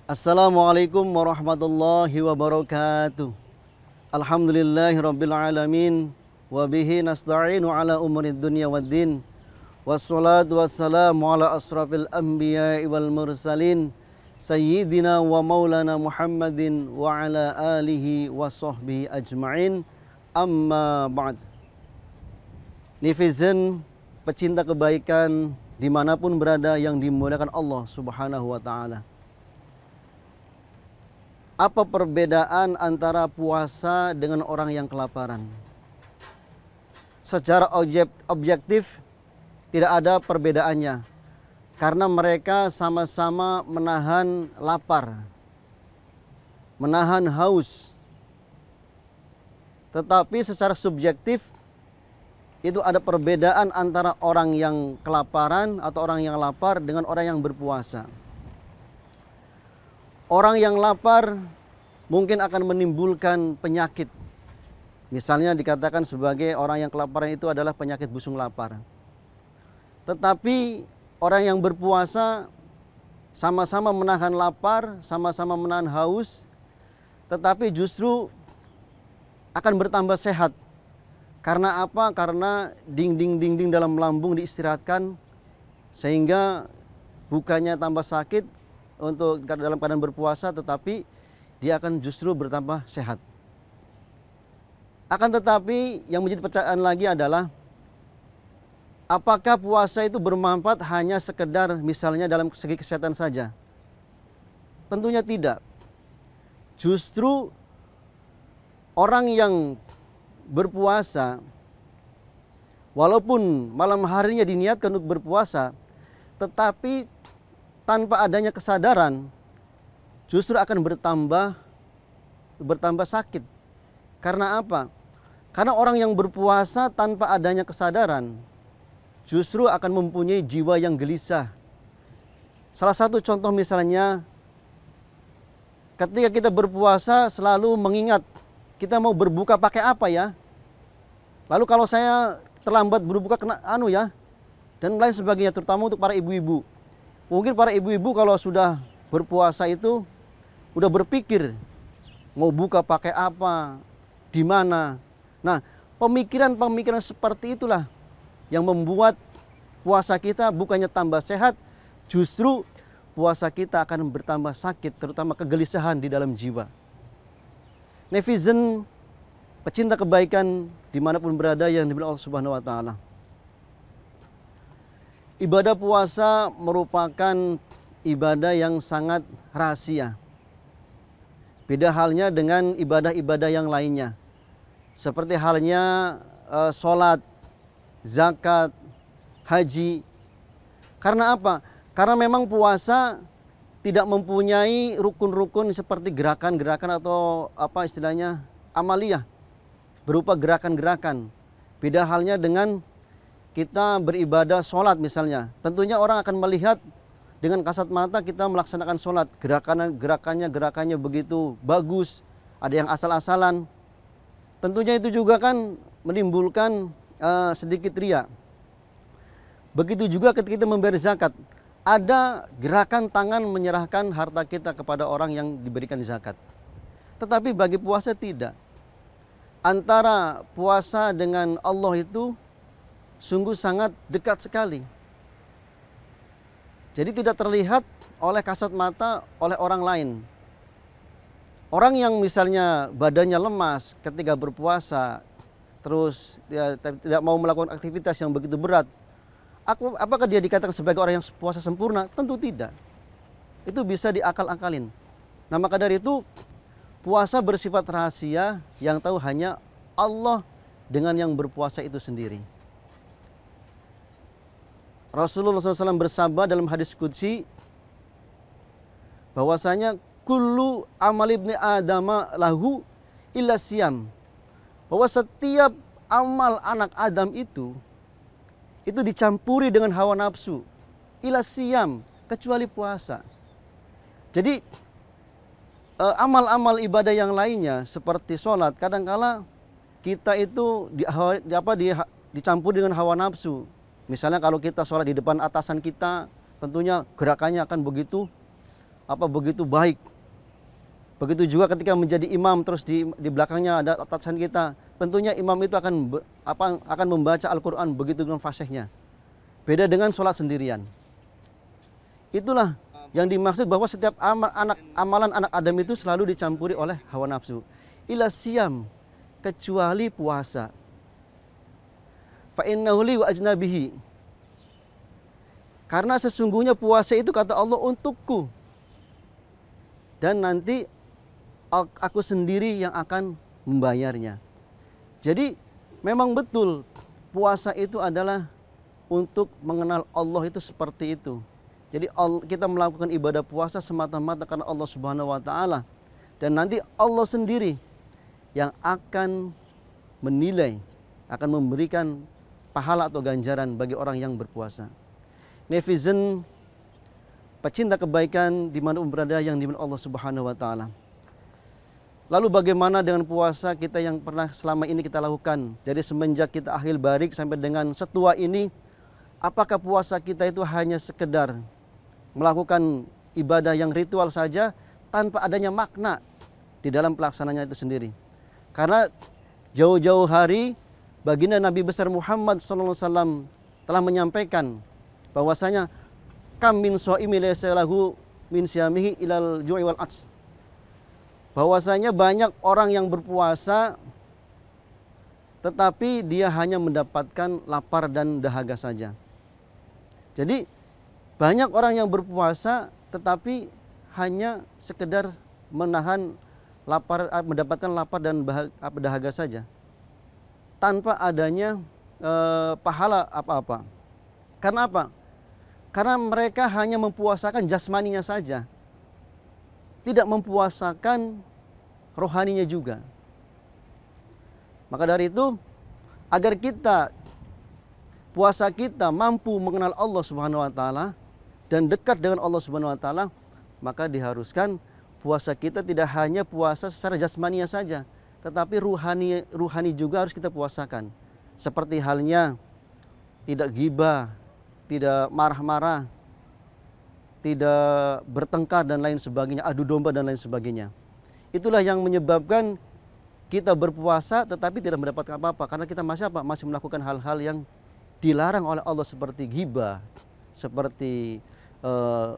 Assalamualaikum warahmatullahi wabarakatuh. Alhamdulillahirabbil alamin wa bihi nasta'inu ala umurid dunya waddin. Wassalatu wassalamu ala asrafil anbiya'i wal mursalin sayyidina wa maulana Muhammadin wa ala alihi wa sahbihi ajma'in. Amma ba'd. Netizen, pecinta kebaikan dimanapun berada yang dimuliakan Allah Subhanahu wa ta'ala. Apa perbedaan antara puasa dengan orang yang kelaparan? Secara objektif tidak ada perbedaannya, karena mereka sama-sama menahan lapar, menahan haus. Tetapi secara subjektif itu ada perbedaan antara orang yang kelaparan atau orang yang lapar dengan orang yang berpuasa. Orang yang lapar mungkin akan menimbulkan penyakit. Misalnya dikatakan sebagai orang yang kelaparan itu adalah penyakit busung lapar. Tetapi orang yang berpuasa sama-sama menahan lapar, sama-sama menahan haus, tetapi justru akan bertambah sehat. Karena apa? Karena dinding-dinding dalam lambung diistirahatkan sehingga bukannya tambah sakit untuk dalam keadaan berpuasa, tetapi dia akan justru bertambah sehat. Akan tetapi yang menjadi pertanyaan lagi adalah, apakah puasa itu bermanfaat hanya sekedar misalnya dalam segi kesehatan saja? Tentunya tidak. Justru orang yang berpuasa, walaupun malam harinya diniatkan untuk berpuasa, tetapi tanpa adanya kesadaran justru akan bertambah sakit. Karena apa? Karena orang yang berpuasa tanpa adanya kesadaran justru akan mempunyai jiwa yang gelisah. Salah satu contoh misalnya, ketika kita berpuasa selalu mengingat kita mau berbuka pakai apa ya. Lalu kalau saya terlambat berbuka kena dan lain sebagainya, terutama untuk para ibu-ibu. Mungkin para ibu-ibu kalau sudah berpuasa itu udah berpikir mau buka pakai apa, di mana. Nah, pemikiran-pemikiran seperti itulah yang membuat puasa kita bukannya tambah sehat, justru puasa kita akan bertambah sakit, terutama kegelisahan di dalam jiwa. Netizen, pecinta kebaikan dimanapun berada yang dimuliakan Allah Subhanahu wa ta'ala. Ibadah puasa merupakan ibadah yang sangat rahasia. Beda halnya dengan ibadah-ibadah yang lainnya. Seperti halnya sholat, zakat, haji. Karena apa? Karena memang puasa tidak mempunyai rukun-rukun seperti gerakan-gerakan atau apa istilahnya amaliyah, berupa gerakan-gerakan. Beda halnya dengan kita beribadah sholat misalnya. Tentunya orang akan melihat dengan kasat mata kita melaksanakan sholat. Gerakannya begitu bagus. Ada yang asal-asalan. Tentunya itu juga kan menimbulkan sedikit riya. Begitu juga ketika kita membayar zakat. Ada gerakan tangan menyerahkan harta kita kepada orang yang diberikan zakat. Tetapi bagi puasa tidak. Antara puasa dengan Allah itu sungguh sangat dekat sekali. Jadi tidak terlihat oleh kasat mata oleh orang lain. Orang yang misalnya badannya lemas ketika berpuasa, terus dia tidak mau melakukan aktivitas yang begitu berat, apakah dia dikatakan sebagai orang yang puasa sempurna? Tentu tidak. Itu bisa diakal-akalin. Nah, maka dari itu puasa bersifat rahasia yang tahu hanya Allah dengan yang berpuasa itu sendiri. Rasulullah SAW bersabda dalam hadis qudsi bahwasanya kullu amal ibni adama lahu illa siyam. Bahwa setiap amal anak Adam itu dicampuri dengan hawa nafsu. Illa siyam, kecuali puasa. Jadi amal-amal ibadah yang lainnya seperti sholat, kadangkala kita itu dicampur dengan hawa nafsu. Misalnya kalau kita sholat di depan atasan kita, tentunya gerakannya akan begitu begitu baik. Begitu juga ketika menjadi imam terus di belakangnya ada atasan kita. Tentunya imam itu akan membaca Al-Qur'an begitu dengan fasihnya. Beda dengan sholat sendirian. Itulah yang dimaksud bahwa setiap amalan anak Adam itu selalu dicampuri oleh hawa nafsu. Ila siyam, kecuali puasa. Fa innahu li wa ajnabihi. Karena sesungguhnya puasa itu kata Allah untukku. Dan nanti aku sendiri yang akan membayarnya. Jadi memang betul puasa itu adalah untuk mengenal Allah itu seperti itu. Jadi kita melakukan ibadah puasa semata-mata karena Allah Subhanahu wa taala. Dan nanti Allah sendiri yang akan menilai, akan memberikan pahala atau ganjaran bagi orang yang berpuasa. Netizen, pecinta kebaikan dimanapun berada yang dimiliki Allah Subhanahu wa taala. Lalu bagaimana dengan puasa kita yang pernah selama ini kita lakukan? Jadi semenjak kita akhir barik sampai dengan setua ini, apakah puasa kita itu hanya sekedar melakukan ibadah yang ritual saja tanpa adanya makna di dalam pelaksananya itu sendiri? Karena jauh-jauh hari baginda Nabi besar Muhammad SAW telah menyampaikan bahwasanya kam min shaimi laysa lahu min siyamihi ilal ju'i wal 'ats. Bahwasanya banyak orang yang berpuasa tetapi dia hanya mendapatkan lapar dan dahaga saja. Jadi banyak orang yang berpuasa tetapi hanya sekedar menahan lapar, mendapatkan lapar dan dahaga saja, tanpa adanya pahala apa-apa. Karena apa? Karena mereka hanya mempuasakan jasmaninya saja, tidak mempuasakan rohaninya juga. Maka dari itu, agar puasa kita mampu mengenal Allah Subhanahu wa taala dan dekat dengan Allah Subhanahu wa taala, maka diharuskan puasa kita tidak hanya puasa secara jasmania saja, tetapi ruhani juga harus kita puasakan. Seperti halnya tidak ghibah, tidak marah-marah, tidak bertengkar dan lain sebagainya, adu domba dan lain sebagainya. Itulah yang menyebabkan kita berpuasa tetapi tidak mendapatkan apa-apa, karena kita masih melakukan hal-hal yang dilarang oleh Allah seperti ghibah, seperti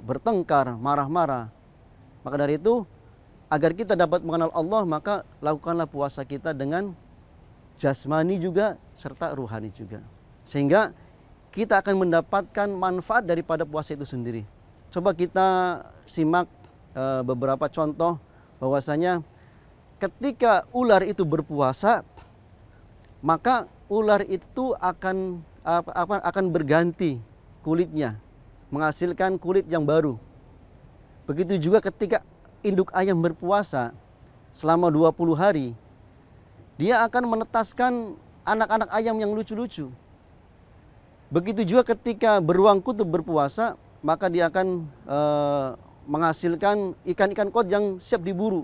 bertengkar, marah-marah. Maka dari itu, agar kita dapat mengenal Allah, maka lakukanlah puasa kita dengan jasmani juga serta ruhani juga, sehingga kita akan mendapatkan manfaat daripada puasa itu sendiri. Coba kita simak beberapa contoh bahwasanya ketika ular itu berpuasa, maka ular itu akan berganti kulitnya, menghasilkan kulit yang baru. Begitu juga ketika induk ayam berpuasa selama 20 hari, dia akan menetaskan anak-anak ayam yang lucu-lucu. Begitu juga ketika beruang kutub berpuasa, maka dia akan menghasilkan ikan-ikan kod yang siap diburu.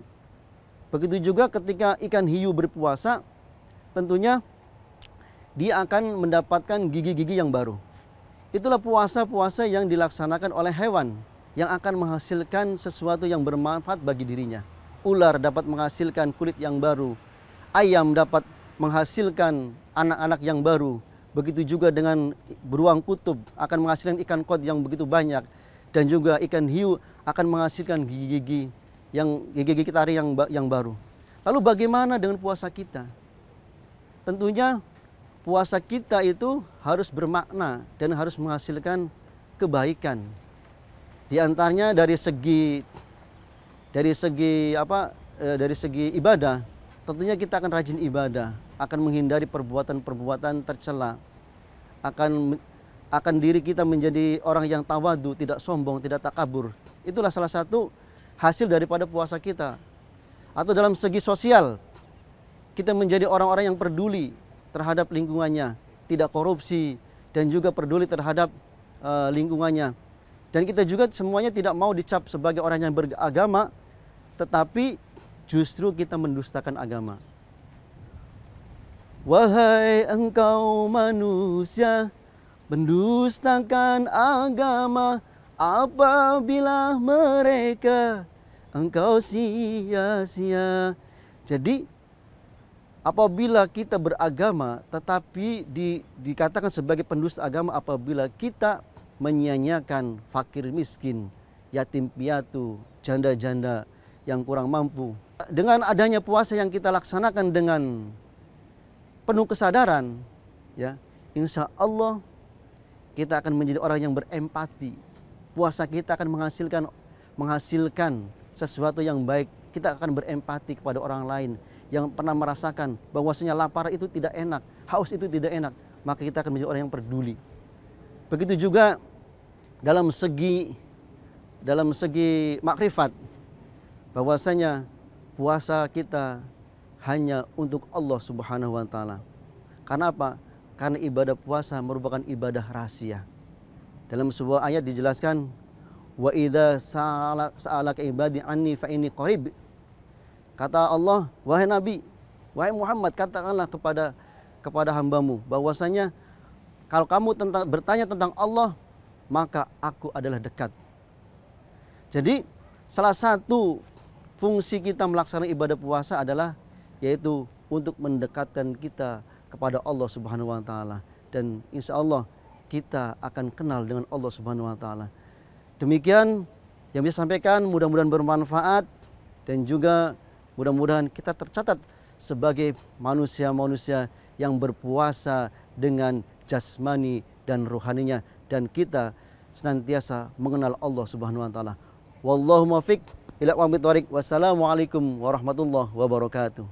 Begitu juga ketika ikan hiu berpuasa, tentunya dia akan mendapatkan gigi-gigi yang baru. Itulah puasa-puasa yang dilaksanakan oleh hewan yang akan menghasilkan sesuatu yang bermanfaat bagi dirinya. Ular dapat menghasilkan kulit yang baru, ayam dapat menghasilkan anak-anak yang baru. Begitu juga dengan beruang kutub akan menghasilkan ikan kod yang begitu banyak, dan juga ikan hiu akan menghasilkan gigi-gigi tari yang baru. Lalu bagaimana dengan puasa kita? Tentunya puasa kita itu harus bermakna dan harus menghasilkan kebaikan. Di antaranya dari segi ibadah, tentunya kita akan rajin ibadah, akan menghindari perbuatan-perbuatan tercela, akan diri kita menjadi orang yang tawadu, tidak sombong, tidak takabur. Itulah salah satu hasil daripada puasa kita. Atau dalam segi sosial, kita menjadi orang-orang yang peduli terhadap lingkungannya, tidak korupsi, dan juga peduli terhadap lingkungannya. Dan kita juga semuanya tidak mau dicap sebagai orang yang beragama, tetapi justru kita mendustakan agama. Wahai engkau manusia, mendustakan agama, apabila mereka engkau sia-sia. Jadi apabila kita beragama tetapi dikatakan sebagai pendusta agama apabila kita menyia-nyiakan fakir miskin, yatim piatu, janda-janda yang kurang mampu. Dengan adanya puasa yang kita laksanakan dengan penuh kesadaran, ya, insya Allah kita akan menjadi orang yang berempati. Puasa kita akan menghasilkan sesuatu yang baik. Kita akan berempati kepada orang lain yang pernah merasakan bahwasanya lapar itu tidak enak, haus itu tidak enak, maka kita akan menjadi orang yang peduli. Begitu juga dalam segi makrifat, bahwasanya puasa kita hanya untuk Allah Subhanahu wa taala. Karena apa? Karena ibadah puasa merupakan ibadah rahasia. Dalam sebuah ayat dijelaskan, wa idza sa'alaka ibadi anni fa inni qarib. Kata Allah, wahai Nabi, wahai Muhammad, katakanlah kepada hambamu bahwasanya kalau kamu bertanya tentang Allah, maka aku adalah dekat. Jadi salah satu fungsi kita melaksanakan ibadah puasa adalah yaitu untuk mendekatkan kita kepada Allah Subhanahu wa taala, dan insya Allah kita akan kenal dengan Allah Subhanahu wa taala. Demikian yang bisa sampaikan, mudah-mudahan bermanfaat dan juga mudah-mudahan kita tercatat sebagai manusia-manusia yang berpuasa dengan jasmani dan rohaninya, dan kita senantiasa mengenal Allah Subhanahu wa taala. Wallahu muwaffiq ila aqwamit thoriq. Wassalamualaikum warahmatullahi wabarakatuh.